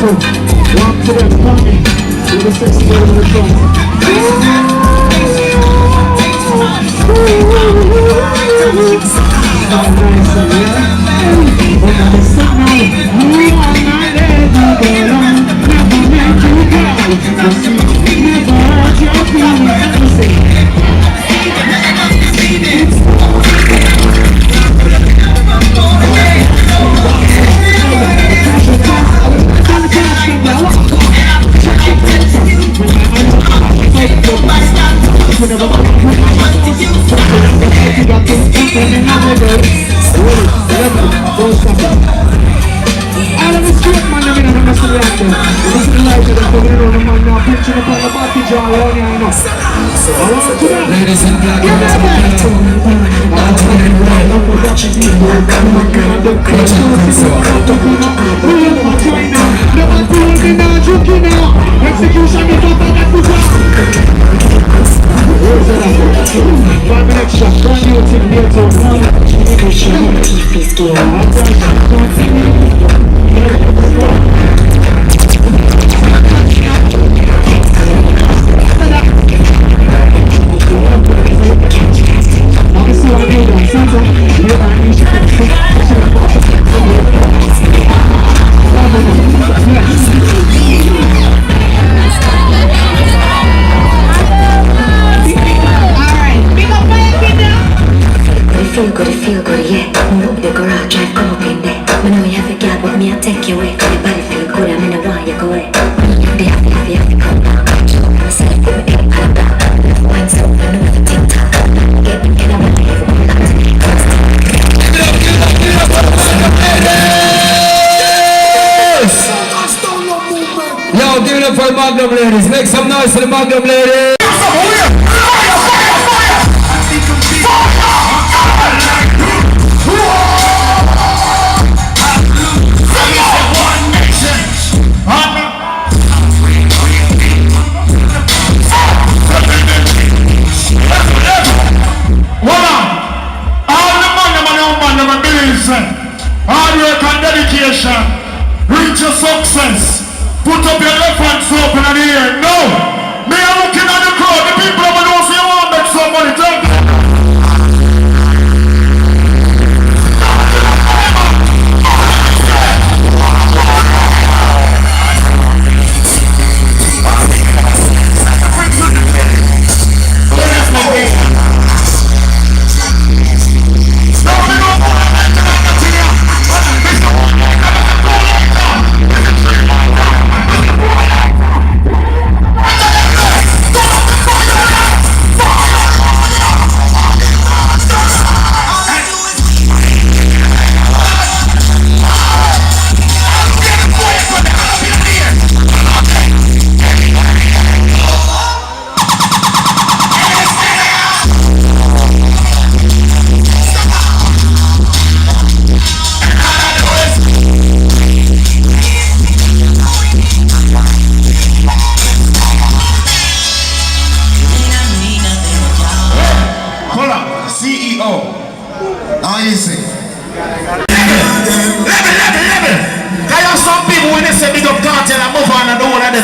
Beautiful. Walk to them, funny. With the sexy girl in the front. Nice, yeah. When I listen now, you are my lady girl. Never make you cry. Never hurt your feelings. Ladies in black, I'm feel good, yeah. Move the garage, drive, come up in there. When I have a girl with me, I'll take you away. Cause your body feel good, I'm in a while, you go away. They have to come down. I'm a self for me, I'm down. Wine so, I know the TikTok. Get out of my life, I'm not to be Yo, give it up for the Magnum ladies. Make some noise for the Magnum ladies. Hard work and dedication, reach your success. Put up your left hand soap in the air. No! Me are looking at the crowd. The people who don't see you want to make some money. Take it.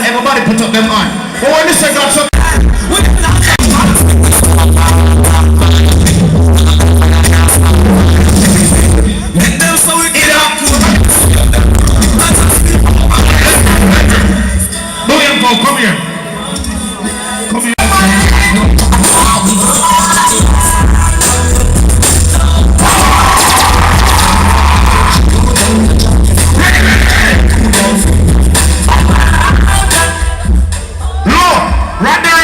Everybody put up them on. But when this got some come here. Come here. Right there.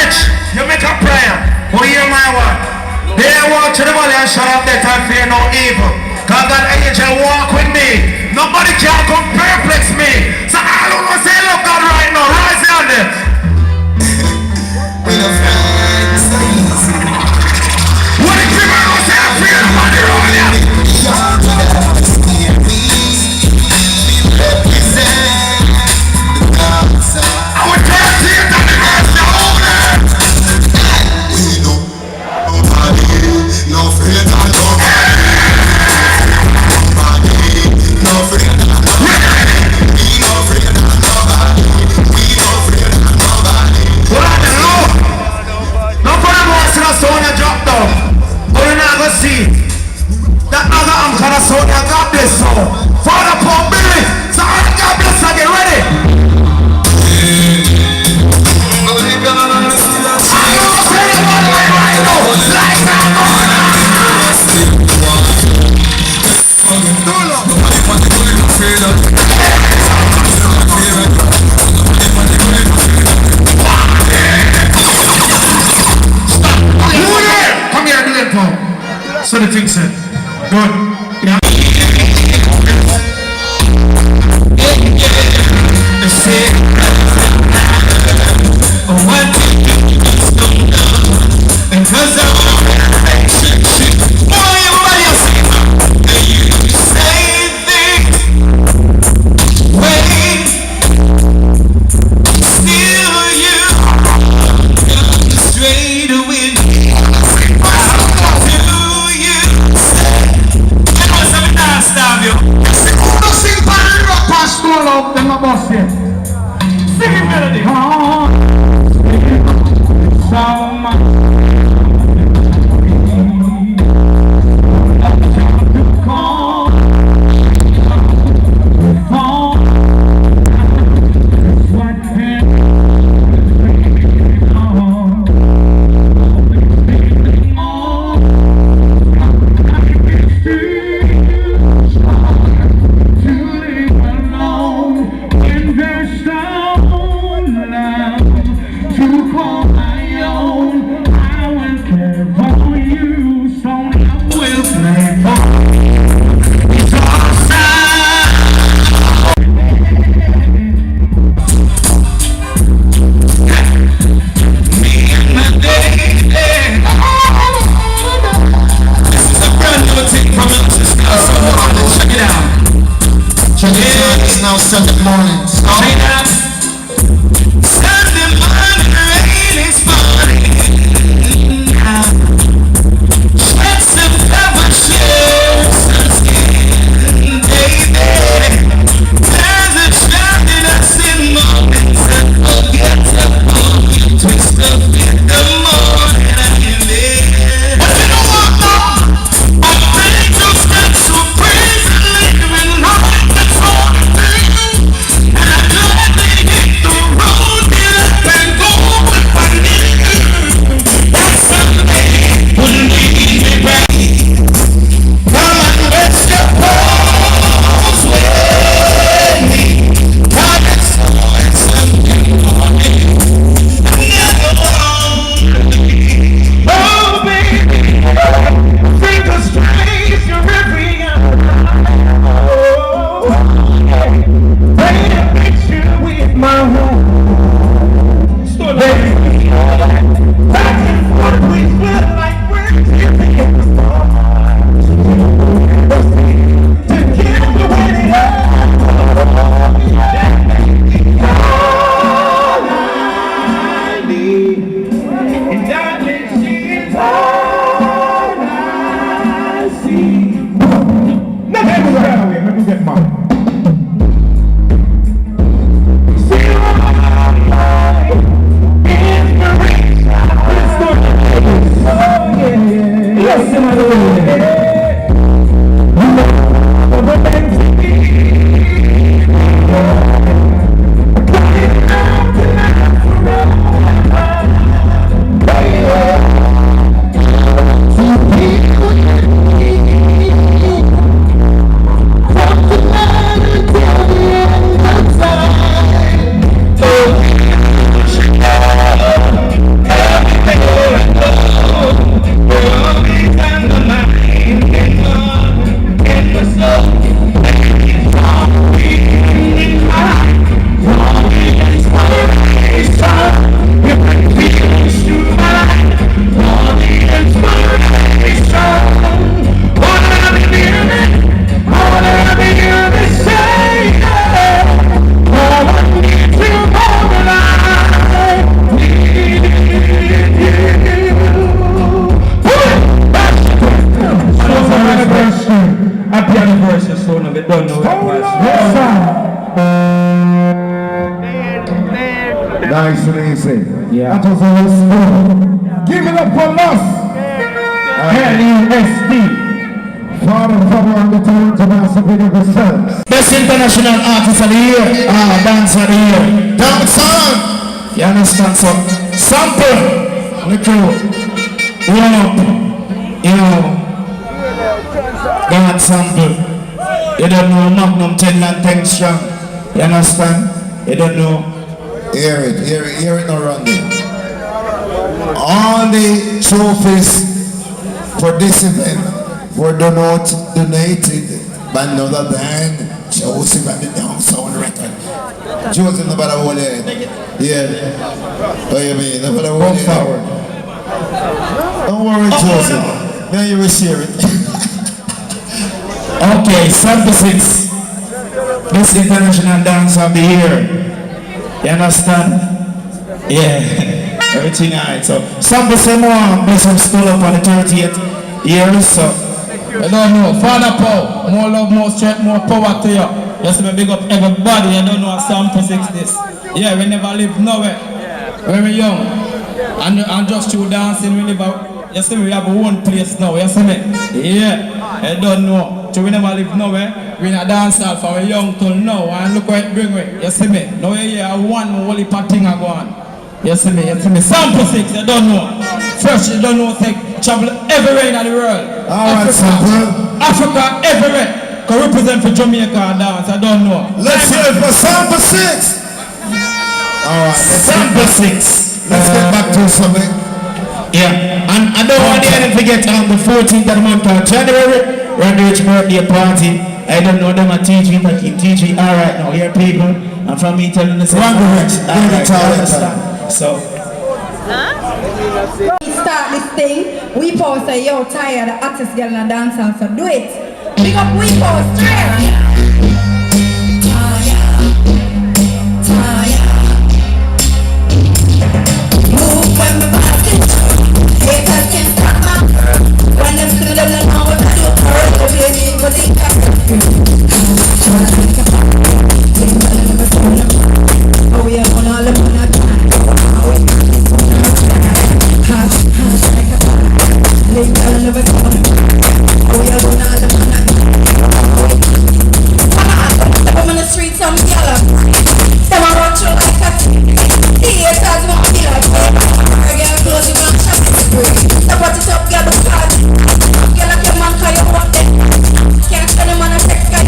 so I got this so. Father Paul Billy, so I got this, I get ready. Come here, do it, Paul. So the thing said, good. Yeah. Now Sunday morning. Sunday morning, rain is falling. Let's never share some skin, baby. There's a child in us in moments unforgettable. Twist up in the morning, I am there. But you know what, though? I'm ready to stand so praise and living life. That's all. Nice and easy. Yeah. That was all smooth. Give it up for us. LESD. Father, on the so big of yourselves. Best international artist of the year. Dance of the year. Dance on. You understand? So, sample. Look out. Warm up. You know. God sample. You don't know Magnum 10 and 10 strong. You understand? You don't know. Hear it now, Randy. All the trophies for this event were donated by another band, Joseph and the Down Sound Record. Joseph, no matter what it is. Yeah. What do you mean? No matter what it is. Don't worry, Joseph. Then you will share it. Okay, sample 6. Best international dance of the year. You understand? Yeah. Everything alright. So sample some more best of still up on the 30th year. So I don't know. Father Paul, more love, more strength, more power to you. Just to big up everybody. I don't know what sample 6 this. Yeah, we never live nowhere. When we young. And just through dancing, we never. You see me, we have one place now, you see me? Yeah, I don't know. So we never live nowhere. We in a dance hall from we young till now. And look what it bring me, you see me? Now you hear one holy thing I go on. You see me, Sample 6, you don't know. Fresh, you don't know, take travel everywhere in the world. Alright, Sample. Africa, everywhere. Can represent for Jamaica and dance, I don't know. Let's hear it for Sample 6. Alright, sample 6. let's get back to something. Yeah, and I don't want to forget on the 14th of the month of January, Randy's birthday party. I don't know them at TG, but keep TG alright now, here people. And from me telling the same. So we start this thing, we post say, yo, tired, the artist girl in a dance hall, so do it. Big up we post, tired. Move when the basket, haters can't stop my when them still don't know what to do, the baby go think oh, we are on all the money. I'm on the streets, I'm yellow. Some are run through like a theaters, won't be like girl, close your mouth, shut it free. Stop what it up, girl, because girl, like your man, cause you want them. Can't spend them on a sex guy.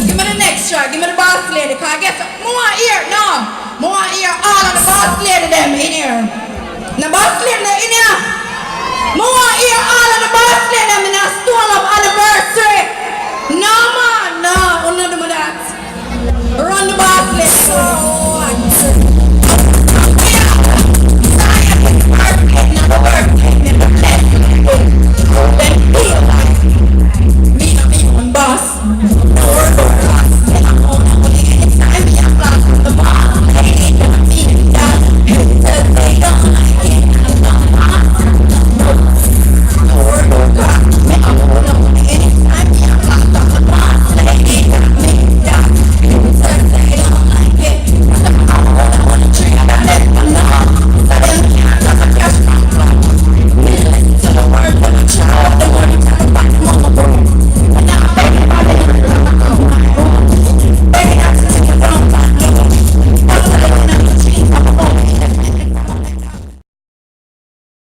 Give me the next track, give me the boss lady, cause I guess more here, no. More here, all of the boss lady them in here. The boss lady in here. More here, all of the boss lady them in a stone up anniversary. No man, no, under the